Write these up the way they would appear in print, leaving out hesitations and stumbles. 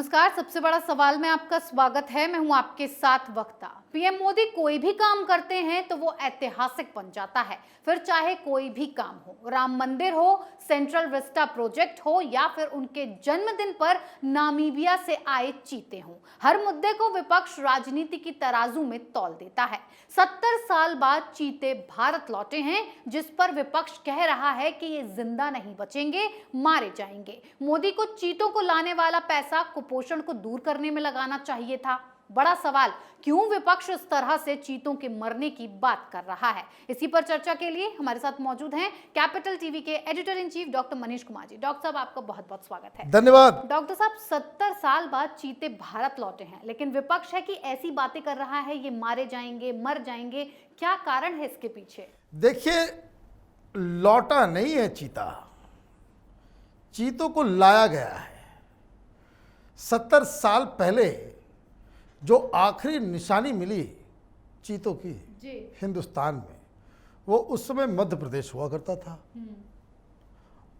नमस्कार। सबसे बड़ा सवाल में आपका स्वागत है। मैं हूं आपके साथ वक्ता। पीएम मोदी कोई भी काम करते हैं तो वो ऐतिहासिक बन जाता है, फिर चाहे कोई भी काम हो, राम मंदिर हो, सेंट्रल विस्टा प्रोजेक्ट हो या फिर उनके जन्मदिन पर नामीबिया से आए चीते हों। हर मुद्दे को विपक्ष राजनीति की तराजू में तौल देता है। 70 साल बाद चीते भारत लौटे हैं, जिस पर विपक्ष कह रहा है कि ये जिंदा नहीं बचेंगे, मारे जाएंगे। मोदी को चीतों को लाने वाला पैसा कुपोषण को दूर करने में लगाना चाहिए था। बड़ा सवाल, क्यों विपक्ष इस तरह से चीतों के मरने की बात कर रहा है? इसी पर चर्चा के लिए हमारे साथ मौजूद हैं कैपिटल टीवी के editor in chief doctor Manish Kumar ji. Doctor साहब, आपका बहुत बहुत स्वागत है। धन्यवाद। डॉक्टर साहब, 70 साल बाद चीते भारत लौटे हैं, लेकिन विपक्ष है कि ऐसी बातें कर रहा है, ये मारे जाएंगे, मर जाएंगे। क्या कारण है इसके पीछे? देखिए, लौटा नहीं है चीता, चीतों को लाया गया है। 70 साल पहले जो आखिरी निशानी मिली चीतों की हिंदुस्तान में, वो उस समय मध्य प्रदेश हुआ करता था।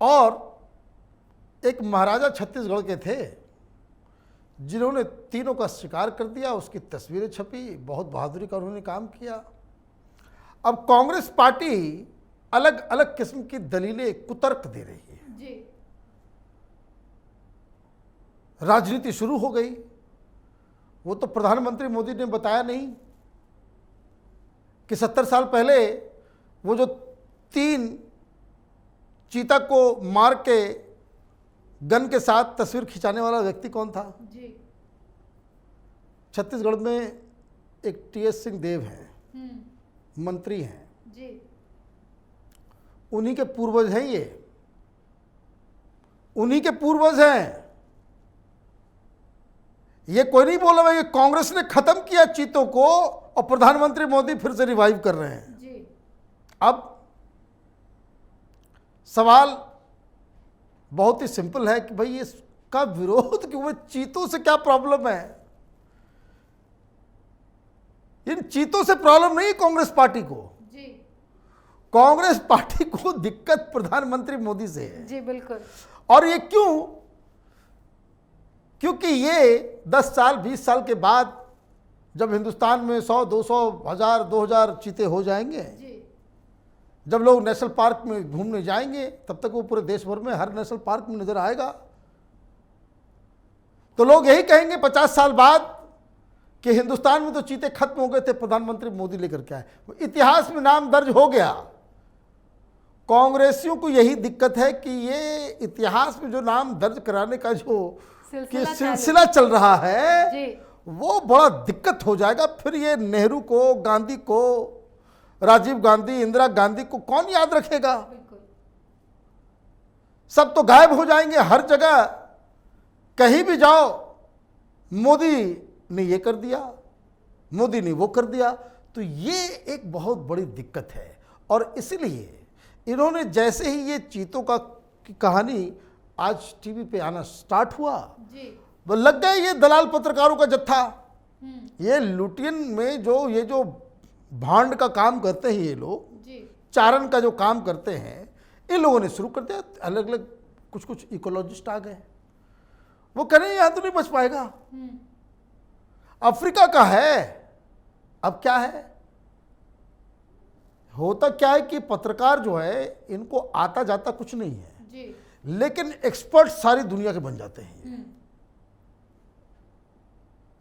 और एक महाराजा छत्तीसगढ़ के थे जिन्होंने तीनों का शिकार कर दिया। उसकी तस्वीरें छपी, बहुत बहादुरी का उन्होंने काम किया। अब कांग्रेस पार्टी अलग अलग किस्म की दलीलें, कुतर्क दे रही है जी। राजनीति शुरू हो गई। वो तो प्रधानमंत्री मोदी ने बताया नहीं कि 70 साल पहले वो जो 3 चीता को मार के गन के साथ तस्वीर खिंचाने वाला व्यक्ति कौन था जी। छत्तीसगढ़ में एक टीएस सिंह देव हैं, मंत्री हैं जी। उन्हीं के पूर्वज हैं, ये उन्हीं के पूर्वज हैं। ये कोई नहीं बोल रहा है कि कांग्रेस ने खत्म किया चीतों को और प्रधानमंत्री मोदी फिर से रिवाइव कर रहे हैं जी। अब सवाल बहुत ही सिंपल है कि भाई इसका विरोध क्यों है? चीतों से क्या प्रॉब्लम है? इन चीतों से प्रॉब्लम नहीं है कांग्रेस पार्टी को जी। कांग्रेस पार्टी को दिक्कत प्रधानमंत्री मोदी से है जी। बिल्कुल। और ये क्यों? क्योंकि ये 10 साल 20 साल के बाद जब हिंदुस्तान में 100, 200, 1000, 2000 चीते हो जाएंगे जी। जब लोग नेशनल पार्क में घूमने जाएंगे, तब तक वो पूरे देश भर में हर नेशनल पार्क में नजर आएगा। तो लोग यही कहेंगे 50 साल बाद कि हिंदुस्तान में तो चीते खत्म हो गए थे, प्रधानमंत्री मोदी लेकर के आए। इतिहास में नाम दर्ज हो गया। कांग्रेसियों को यही दिक्कत है कि ये इतिहास में जो नाम दर्ज कराने का जो सिलसिला चल रहा है जी। वो बड़ा दिक्कत हो जाएगा। फिर ये नेहरू को, गांधी को, राजीव गांधी, इंदिरा गांधी को कौन याद रखेगा? सब तो गायब हो जाएंगे हर जगह। कहीं भी जाओ, मोदी ने ये कर दिया, मोदी ने वो कर दिया। तो ये एक बहुत बड़ी दिक्कत है। और इसलिए इन्होंने जैसे ही ये चीतों का कहानी आज टीवी पे आना स्टार्ट हुआ जी। वो लग गए ये दलाल पत्रकारों का जत्था। ये लुटियन में जो भांड का काम करते हैं ये लोग, चारण का जो काम करते हैं, इन लोगों ने शुरू कर दिया। अलग अलग कुछ इकोलॉजिस्ट आ गए, वो कह रहे हैं यहां तो नहीं बच पाएगा, अफ्रीका का है। अब क्या है, होता क्या है कि पत्रकार जो है, इनको आता जाता कुछ नहीं है जी। लेकिन एक्सपर्ट सारी दुनिया के बन जाते हैं।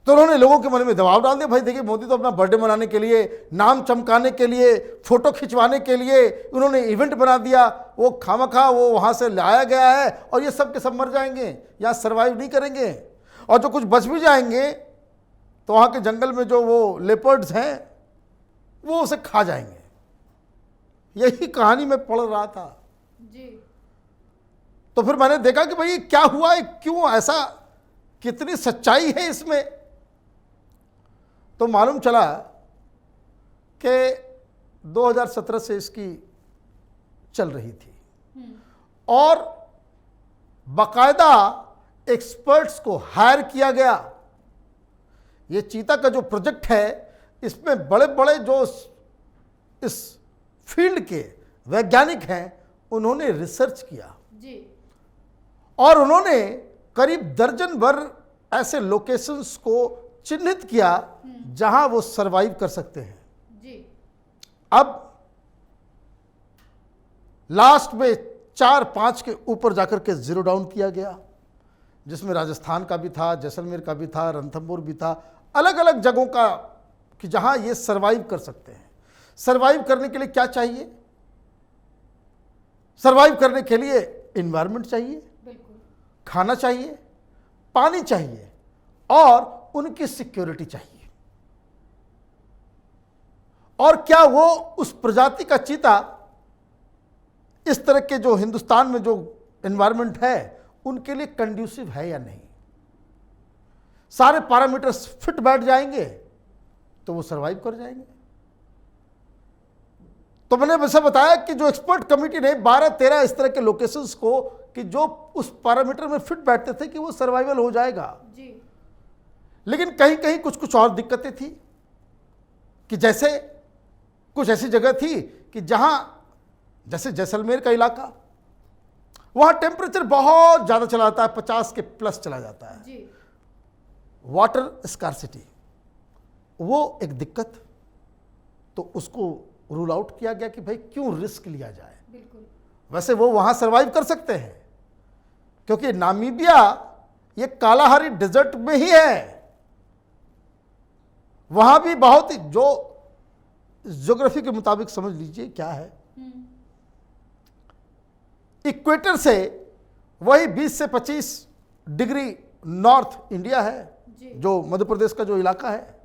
तो उन्होंने लोगों के मन में दबाव डाल दिया। भाई देखिए, मोदी तो अपना बर्थडे मनाने के लिए, नाम चमकाने के लिए, फोटो खिंचवाने के लिए उन्होंने इवेंट बना दिया। वो खामखा वो वहां से लाया गया है और ये सब के सब मर जाएंगे, यहां सरवाइव नहीं करेंगे। और जो कुछ बच भी जाएंगे तो वहां के जंगल में जो वो लेपर्ड्स हैं वो उसे खा जाएंगे। यही कहानी मैं पढ़ रहा था जी। तो फिर मैंने देखा कि भाई क्या हुआ है, क्यों ऐसा, कितनी सच्चाई है इसमें। तो मालूम चला कि 2017 से इसकी चल रही थी और बाकायदा एक्सपर्ट्स को हायर किया गया। ये चीता का जो प्रोजेक्ट है, इसमें बड़े बड़े जो इस फील्ड के वैज्ञानिक हैं, उन्होंने रिसर्च किया जी। और उन्होंने करीब दर्जन भर ऐसे लोकेशंस को चिन्हित किया जहां वो सरवाइव कर सकते हैं। जी। अब लास्ट में 4-5 के ऊपर जाकर के जीरो डाउन किया गया, जिसमें राजस्थान का भी था, जैसलमेर का भी था, रणथंभौर भी था, अलग अलग जगहों का, कि जहां ये सरवाइव कर सकते हैं। सरवाइव करने के लिए क्या चाहिए? सरवाइव करने के लिए एनवायरनमेंट चाहिए, बिल्कुल। खाना चाहिए, पानी चाहिए और उनकी सिक्योरिटी चाहिए। और क्या वो उस प्रजाति का चीता इस तरह के जो हिंदुस्तान में जो एनवायरनमेंट है उनके लिए कंड्यूसिव है या नहीं? सारे पैरामीटर्स फिट बैठ जाएंगे तो वो सरवाइव कर जाएंगे। तो मैंने वैसे बताया कि जो एक्सपर्ट कमेटी ने 12-13 इस तरह के लोकेशंस को, कि जो उस पैरामीटर में फिट बैठते थे कि वो सर्वाइवल हो जाएगा। जी। लेकिन कहीं कहीं कुछ कुछ और दिक्कतें थी, कि जैसे कुछ ऐसी जगह थी कि जहां, जैसे जैसलमेर का इलाका, वहां टेम्परेचर बहुत ज्यादा चला जाता है, 50 के प्लस चला जाता है। जी। वाटर स्कार्सिटी, वो एक दिक्कत। तो उसको रूल आउट किया गया कि भाई क्यों रिस्क लिया जाए। बिल्कुल। वैसे वो वहां सरवाइव कर सकते हैं, क्योंकि नामीबिया ये कालाहारी डेजर्ट में ही है। वहां भी बहुत ही, जो ज्योग्राफी के मुताबिक समझ लीजिए क्या है, इक्वेटर से वही 20 से 25 डिग्री नॉर्थ इंडिया है, जी। जो मध्य प्रदेश का जो इलाका है,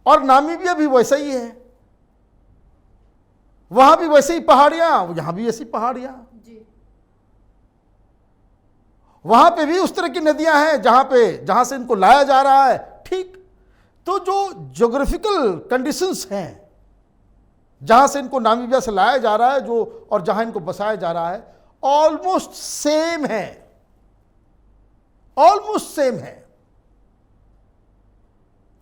और नामीबिया भी वैसा ही है। वहां भी वैसे ही पहाड़ियां, यहां भी ऐसी पहाड़ियां, जी। वहां पे भी उस तरह की नदियां हैं जहां से इनको लाया जा रहा है। ठीक, तो जो ज्योग्राफिकल कंडीशंस हैं जहां से इनको नामीबिया से लाया जा रहा है, जो और जहां इनको बसाया जा रहा है, ऑलमोस्ट सेम है, ऑलमोस्ट सेम है।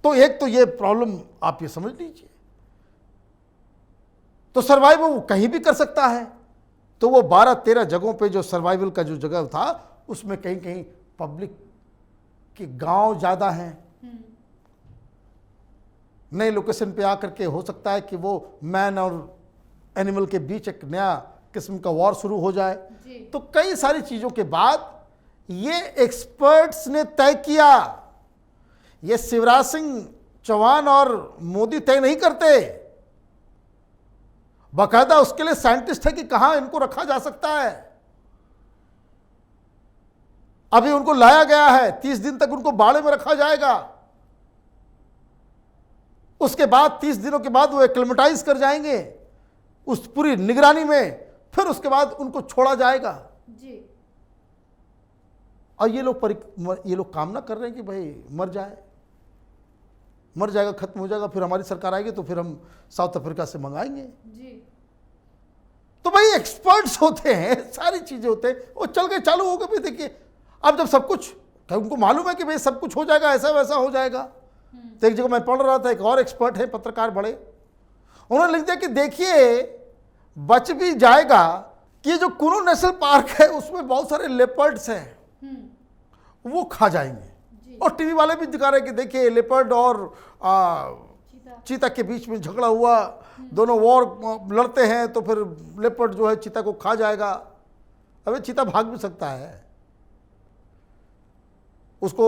तो एक तो ये प्रॉब्लम आप ये समझ लीजिए। तो सर्वाइवल वो कहीं भी कर सकता है। तो वो 12-13 जगहों पे जो सर्वाइवल का जो जगह था, उसमें कहीं कहीं पब्लिक के गांव ज्यादा हैं। नए लोकेशन पे आकर के हो सकता है कि वो मैन और एनिमल के बीच एक नया किस्म का वॉर शुरू हो जाए। जी। तो कई सारी चीजों के बाद ये एक्सपर्ट्स ने तय किया। ये शिवराज सिंह चौहान और मोदी तय नहीं करते, बाकायदा उसके लिए साइंटिस्ट है कि कहां इनको रखा जा सकता है। अभी उनको लाया गया है, 30 दिन तक उनको बाड़े में रखा जाएगा। उसके बाद 30 दिनों के बाद वो एक्लेमेटाइज कर जाएंगे उस पूरी निगरानी में, फिर उसके बाद उनको छोड़ा जाएगा। जी। और ये लोग कामना कर रहे हैं कि भाई मर जाएगा, खत्म हो जाएगा, फिर हमारी सरकार आएगी तो फिर हम साउथ अफ्रीका से मंगाएंगे। जी। तो भाई एक्सपर्ट्स होते हैं, सारी चीजें होते हैं, वो चल गए, चालू हो गए। भाई देखिए, अब जब सब कुछ, उनको मालूम है कि भाई सब कुछ हो जाएगा, ऐसा वैसा हो जाएगा। तो एक जगह मैं पढ़ रहा था, एक और एक्सपर्ट है, पत्रकार बड़े, उन्होंने लिख दिया कि देखिए बच भी जाएगा कि जो कुनू नेशनल पार्क है उसमें बहुत सारे लेपर्ड्स हैं, वो खा जाएंगे। और टीवी वाले भी दिखा रहे हैं कि देखिए लेपर्ड और चीता के बीच में झगड़ा हुआ, दोनों वॉर लड़ते हैं, तो फिर लेपर्ड जो है चीता को खा जाएगा। अबे चीता भाग भी सकता है, उसको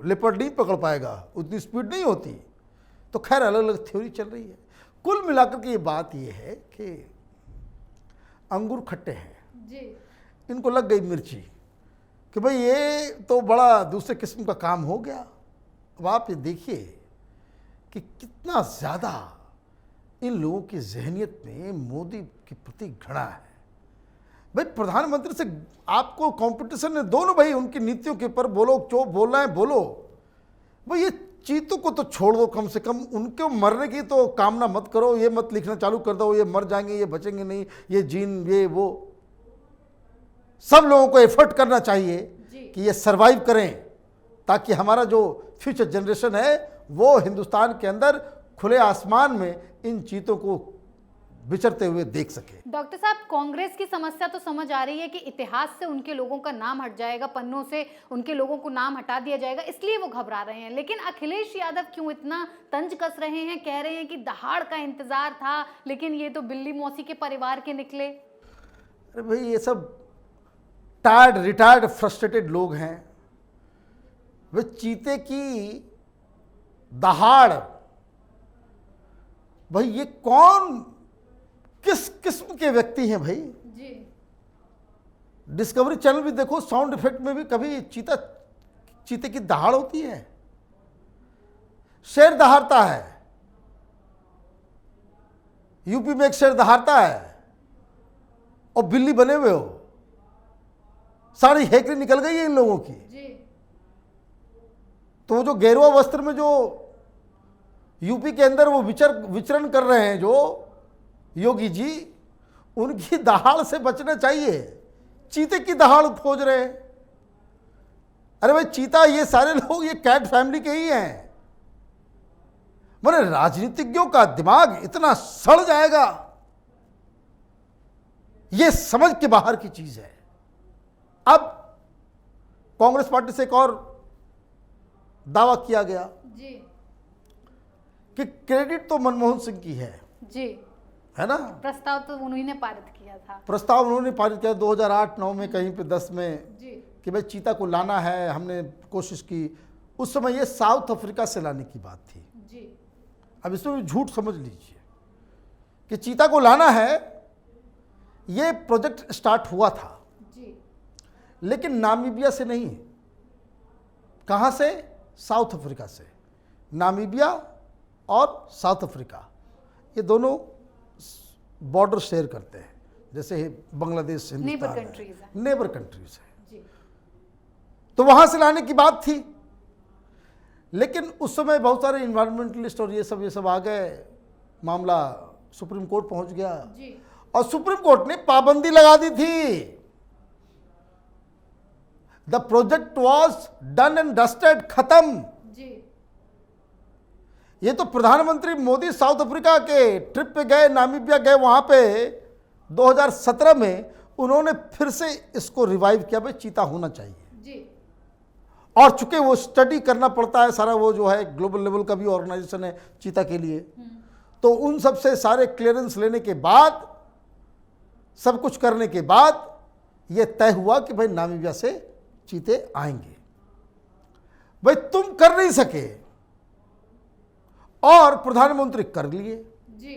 लेपर्ड नहीं पकड़ पाएगा, उतनी स्पीड नहीं होती। तो खैर अलग अलग थ्योरी चल रही है। कुल मिलाकर के ये बात ये है कि अंगूर खट्टे हैं, जी। इनको लग गई मिर्ची कि भाई ये तो बड़ा दूसरे किस्म का काम हो गया। अब आप ये देखिए कि कितना ज़्यादा इन लोगों की जहनियत में मोदी के प्रति घृणा है। भाई प्रधानमंत्री से आपको कंपटीशन है दोनों, भाई उनकी नीतियों के ऊपर बोलो, जो बोलना है बोलो। भाई ये चीतों को तो छोड़ दो, कम से कम उनके मरने की तो कामना मत करो, ये मत लिखना चालू कर दो ये मर जाएंगे, ये बचेंगे नहीं, ये जीन, ये वो। सब लोगों को एफर्ट करना चाहिए कि ये सरवाइव करें, ताकि हमारा जो फ्यूचर जनरेशन है वो हिंदुस्तान के अंदर खुले आसमान में इन चीतों को विचरते हुए देख सके। डॉक्टर साहब, कांग्रेस की समस्या तो समझ आ रही है कि इतिहास से उनके लोगों का नाम हट जाएगा, पन्नों से उनके लोगों को नाम हटा दिया जाएगा, इसलिए वो घबरा रहे हैं। लेकिन अखिलेश यादव क्यों इतना तंज कस रहे हैं? कह रहे हैं कि दहाड़ का इंतजार था, लेकिन ये तो बिल्ली मौसी के परिवार के निकले। अरे भाई, ये सब टायर्ड, रिटायर्ड, फ्रस्ट्रेटेड लोग हैं। वे चीते की दहाड़, भाई ये कौन, किस किस्म के व्यक्ति हैं भाई? जी। डिस्कवरी चैनल भी देखो, साउंड इफेक्ट में भी कभी चीते की दहाड़ होती है। शेर दहाड़ता है, यूपी में एक शेर दहाड़ता है और बिल्ली बने हुए हो, सारी हेकड़ी निकल गई है इन लोगों की। जी। तो जो गेरुआ वस्त्र में जो यूपी के अंदर वो विचरण कर रहे हैं जो योगी जी, उनकी दहाड़ से बचना चाहिए। चीते की दहाड़ खोज रहे हैं। अरे भाई, चीता, ये सारे लोग ये कैट फैमिली के ही हैं। माने राजनीतिज्ञों का दिमाग इतना सड़ जाएगा, ये समझ के बाहर की चीज है। अब कांग्रेस पार्टी से एक और दावा किया गया जी। कि क्रेडिट तो मनमोहन सिंह की है जी, ना? प्रस्ताव तो उन्हीं ने पारित किया था। प्रस्ताव उन्होंने पारित किया 2008-9 में, कहीं पे 10 में, जी। कि भाई चीता को लाना है। हमने कोशिश की, उस समय ये साउथ अफ्रीका से लाने की बात थी। जी। अब इसमें भी झूठ समझ लीजिए कि चीता को लाना है, ये प्रोजेक्ट स्टार्ट हुआ था, जी। लेकिन नामीबिया से नहीं। कहाँ से? साउथ अफ्रीका से। नामीबिया और साउथ अफ्रीका, ये दोनों बॉर्डर शेयर करते हैं, जैसे बांग्लादेश, नेबर कंट्रीज है। नेबर कंट्रीज है। जी। तो वहां से लाने की बात थी, लेकिन उस समय बहुत सारे इन्वायरमेंटलिस्ट और ये सब आ गए। मामला सुप्रीम कोर्ट पहुंच गया जी। और सुप्रीम कोर्ट ने पाबंदी लगा दी थी। The project was done and dusted, खत्म। जी। ये तो प्रधानमंत्री मोदी साउथ अफ्रीका के ट्रिप पे गए, नामीबिया गए, वहां पे 2017 में उन्होंने फिर से इसको रिवाइव किया, भाई चीता होना चाहिए। जी। और चूंकि वो स्टडी करना पड़ता है सारा, वो जो है ग्लोबल लेवल का भी ऑर्गेनाइजेशन है चीता के लिए, तो उन सब से सारे क्लियरेंस लेने के बाद, सब कुछ करने के बाद ये तय हुआ कि भाई नामीबिया से चीते आएंगे। भाई तुम कर नहीं सके और प्रधानमंत्री कर लिए। जी।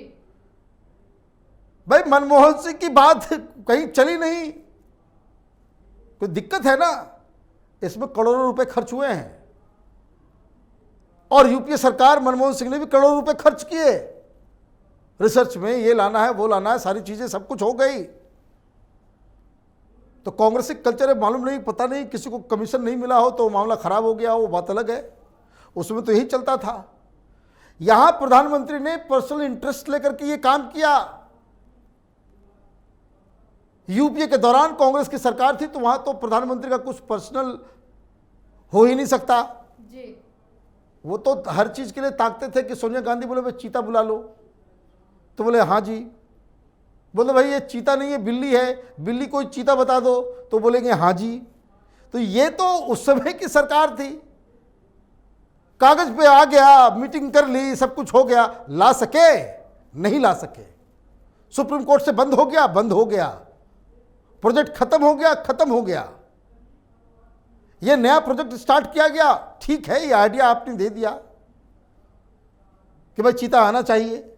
भाई मनमोहन सिंह की बात कहीं चली नहीं, कोई दिक्कत है ना? इसमें करोड़ों रुपए खर्च हुए हैं और यूपीए सरकार, मनमोहन सिंह ने भी करोड़ों रुपए खर्च किए रिसर्च में, ये लाना है वो लाना है, सारी चीजें सब कुछ हो गई। तो कांग्रेस कल्चर है, मालूम नहीं, पता नहीं, किसी को कमीशन नहीं मिला हो तो मामला खराब हो गया, वो बात अलग है। उसमें तो यही चलता था। यहां प्रधानमंत्री ने पर्सनल इंटरेस्ट लेकर के ये काम किया। यूपीए के दौरान कांग्रेस की सरकार थी, तो वहां तो प्रधानमंत्री का कुछ पर्सनल हो ही नहीं सकता। जी। वो तो हर चीज के लिए ताकते थे कि सोनिया गांधी बोले भाई चीता बुला लो, तो बोले हाँ जी। बोले भाई ये चीता नहीं है, बिल्ली है, बिल्ली कोई चीता बता दो, तो बोलेंगे हाँ जी। तो ये तो उस समय की सरकार थी, कागज पे आ गया, मीटिंग कर ली, सब कुछ हो गया। ला सके? नहीं ला सके। सुप्रीम कोर्ट से बंद हो गया, बंद हो गया। प्रोजेक्ट खत्म हो गया, खत्म हो गया। ये नया प्रोजेक्ट स्टार्ट किया गया, ठीक है, ये आइडिया आपने दे दिया कि भाई चीता आना चाहिए,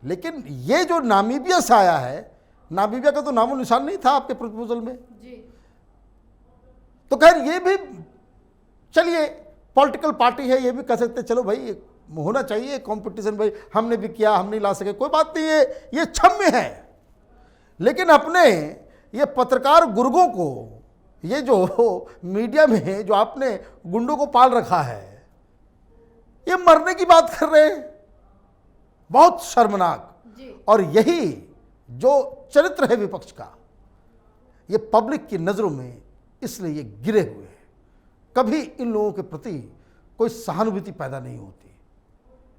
लेकिन ये जो नामीबिया से आया है, नामीबिया का तो नामो निशान नहीं था आपके प्रपोजल में। जी। तो खैर ये भी चलिए, पॉलिटिकल पार्टी है, ये भी कह सकते चलो भाई होना चाहिए कंपटीशन, भाई हमने भी किया, हम नहीं ला सके, कोई बात नहीं है, ये क्षम्य है। लेकिन अपने ये पत्रकार गुर्गों को, ये जो मीडिया में जो आपने गुंडों को पाल रखा है, ये मरने की बात कर रहे हैं, बहुत शर्मनाक। जी। और यही जो चरित्र है विपक्ष का, ये पब्लिक की नजरों में इसलिए ये गिरे हुए हैं। कभी इन लोगों के प्रति कोई सहानुभूति पैदा नहीं होती,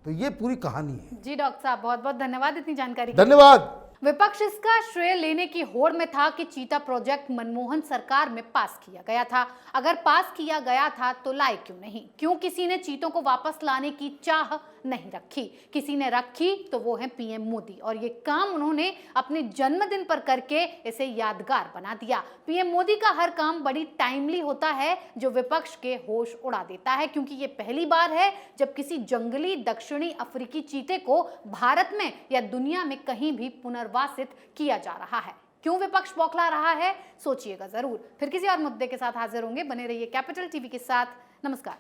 तो ये पूरी कहानी है। जी डॉक्टर साहब, बहुत बहुत धन्यवाद इतनी जानकारी के लिए। धन्यवाद। विपक्ष इसका श्रेय लेने की होड़ में था कि चीता प्रोजेक्ट मनमोहन सरकार में पास किया गया था। अगर पास किया गया था तो लाए क्यों नहीं? क्यों किसी ने चीतों को वापस लाने की चाह नहीं रखी? किसी ने रखी तो वो है पीएम मोदी, और ये काम उन्होंने अपने जन्मदिन पर करके इसे यादगार बना दिया। पीएम मोदी का हर काम बड़ी टाइमली होता है जो विपक्ष के होश उड़ा देता है, क्योंकि ये पहली बार है जब किसी जंगली दक्षिणी अफ्रीकी चीते को भारत में या दुनिया में कहीं भी पुनर्वासित किया जा रहा है। क्यों विपक्ष बौखला रहा है, सोचिएगा जरूर। फिर किसी और मुद्दे के साथ हाजिर होंगे। बने रहिए कैपिटल टीवी के साथ। नमस्कार।